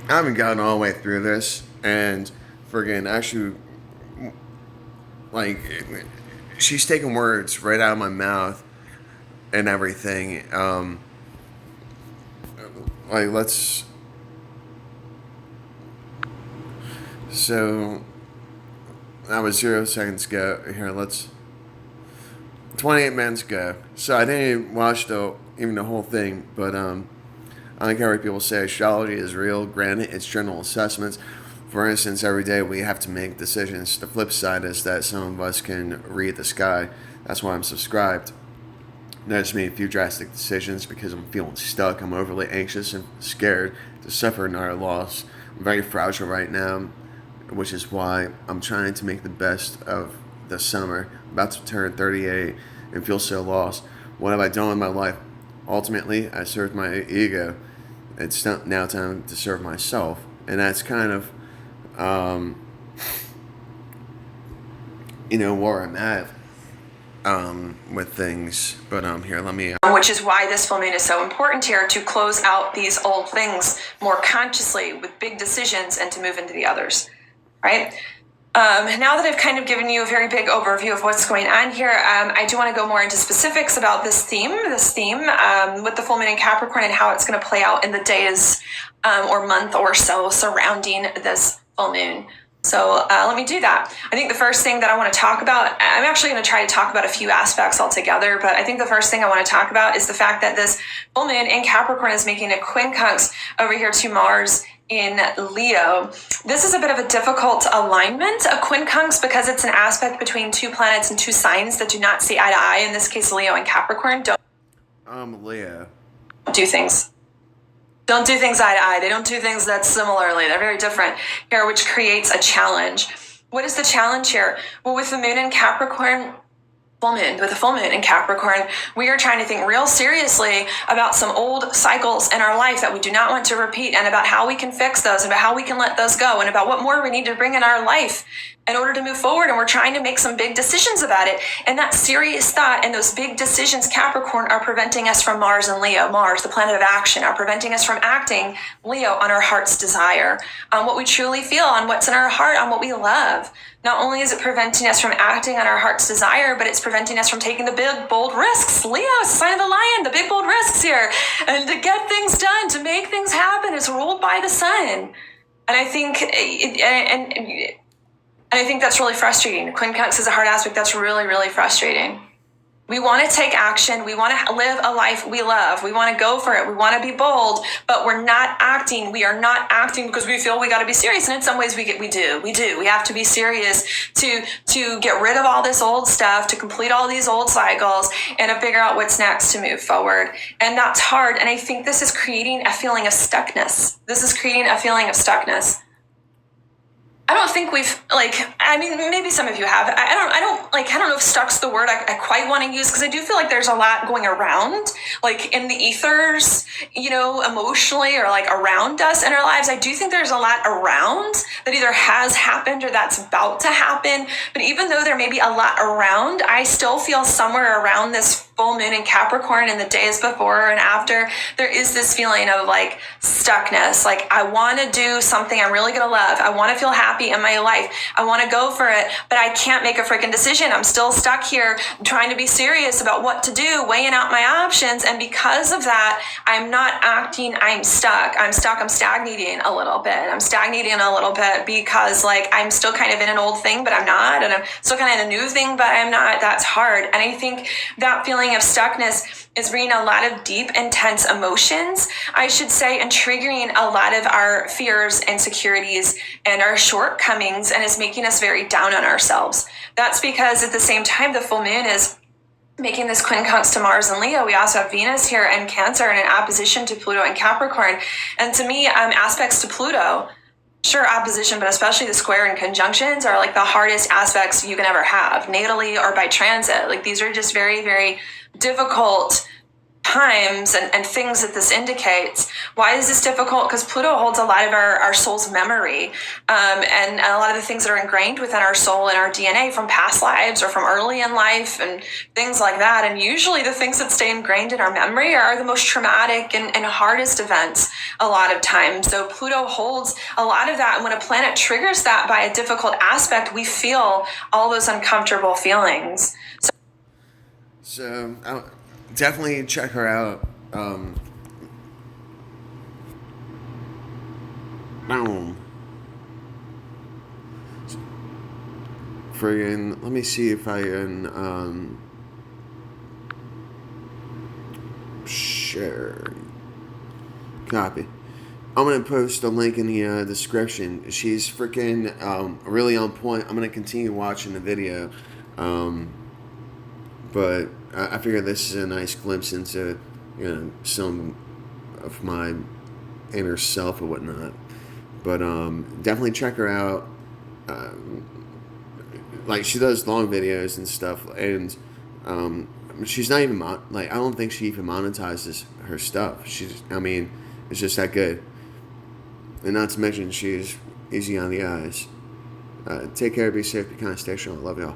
I haven't gotten all the way through this, and friggin' actually, like, she's taking words right out of my mouth and everything. Like, let's. So, that was 0 seconds ago. Here, let's. 28 minutes ago. So, I didn't even watch even the whole thing, but, I don't care what people say. Astrology is real. Granted, it's general assessments. For instance, every day we have to make decisions. The flip side is that some of us can read the sky. That's why I'm subscribed. I just made a few drastic decisions because I'm feeling stuck. I'm overly anxious and scared to suffer another loss. I'm very fragile right now, which is why I'm trying to make the best of the summer. I'm about to turn 38 and feel so lost. What have I done with my life? Ultimately, I served my ego. It's now time to serve myself. And that's kind of, where I'm at with things. But here, let me... Which is why this full moon is so important here, to close out these old things more consciously with big decisions and to move into the others, right? Now that I've kind of given you a very big overview of what's going on here, I do want to go more into specifics about this theme with the full moon in Capricorn and how it's going to play out in the days or month or so surrounding this full moon. So let me do that. I think the first thing that I want to talk about, I'm actually going to try to talk about a few aspects altogether, but I think the first thing I want to talk about is the fact that this full moon in Capricorn is making a quincunx over here to Mars in Leo. This is a bit of a difficult alignment, a quincunx, because it's an aspect between two planets and two signs that do not see eye to eye. In this case, Leo and Capricorn Leo. do things. Don't do things eye to eye. They don't do things that similarly. They're very different here, which creates a challenge. What is the challenge here? Well, with the moon in Capricorn, with the full moon in Capricorn, we are trying to think real seriously about some old cycles in our life that we do not want to repeat, and about how we can fix those, and about how we can let those go, and about what more we need to bring in our life in order to move forward. And we're trying to make some big decisions about it. And that serious thought and those big decisions, Capricorn, are preventing us from Mars and Leo. Mars, the planet of action, are preventing us from acting, Leo, on our heart's desire, on what we truly feel, on what's in our heart, on what we love. Not only is it preventing us from acting on our heart's desire, but it's preventing us from taking the big, bold risks. Leo is a sign of the lion, the big, bold risks here. And to get things done, to make things happen, is ruled by the sun. And I think, I think that's really frustrating. Quincunx is a hard aspect. That's really, really frustrating. We want to take action. We want to live a life we love. We want to go for it. We want to be bold, but we're not acting. We are not acting because we feel we got to be serious. And in some ways we do. We have to be serious to get rid of all this old stuff, to complete all these old cycles, and to figure out what's next to move forward. And that's hard. And I think this is creating a feeling of stuckness. I don't think we've, maybe some of you have. I don't know if stuck's the word I quite want to use, because I do feel like there's a lot going around, like in the ethers, emotionally, or like around us in our lives. I do think there's a lot around that either has happened or that's about to happen. But even though there may be a lot around, I still feel somewhere around this full moon in Capricorn and the days before and after, there is this feeling of like stuckness. Like, I want to do something I'm really going to love. I want to feel happy in my life. I want to go for it, but I can't make a freaking decision. I'm still stuck here trying to be serious about what to do, weighing out my options. And because of that, I'm not acting. I'm stuck. I'm stagnating a little bit because I'm still kind of in an old thing, but I'm not. And I'm still kind of in a new thing, but I'm not. That's hard. And I think that feeling of stuckness is bringing a lot of deep, intense emotions, I should say, and triggering a lot of our fears, insecurities, and our shortcomings, and is making us very down on ourselves. That's because at the same time, the full moon is making this quincunx to Mars and Leo. We also have Venus here and Cancer, and in opposition to Pluto and Capricorn. And to me, aspects to Pluto, sure, opposition, but especially the square and conjunctions are like the hardest aspects you can ever have, natally or by transit. Like, these are just very, very difficult times and things that this indicates. Why is this difficult? Because Pluto holds a lot of our soul's memory, and a lot of the things that are ingrained within our soul and our DNA from past lives or from early in life and things like that. And usually the things that stay ingrained in our memory are the most traumatic and hardest events a lot of times. So Pluto holds a lot of that. And when a planet triggers that by a difficult aspect, we feel all those uncomfortable feelings. So definitely check her out. Boom. Friggin', let me see if I can share. Copy. I'm gonna post a link in the description. She's freaking really on point. I'm gonna continue watching the video, but I figure this is a nice glimpse into some of my inner self or whatnot. But definitely check her out. Like she does long videos and stuff, and she's not even I don't think she even monetizes her stuff. It's just that good. And not to mention, she's easy on the eyes. Take care, be safe, be kind, stay strong. Love y'all.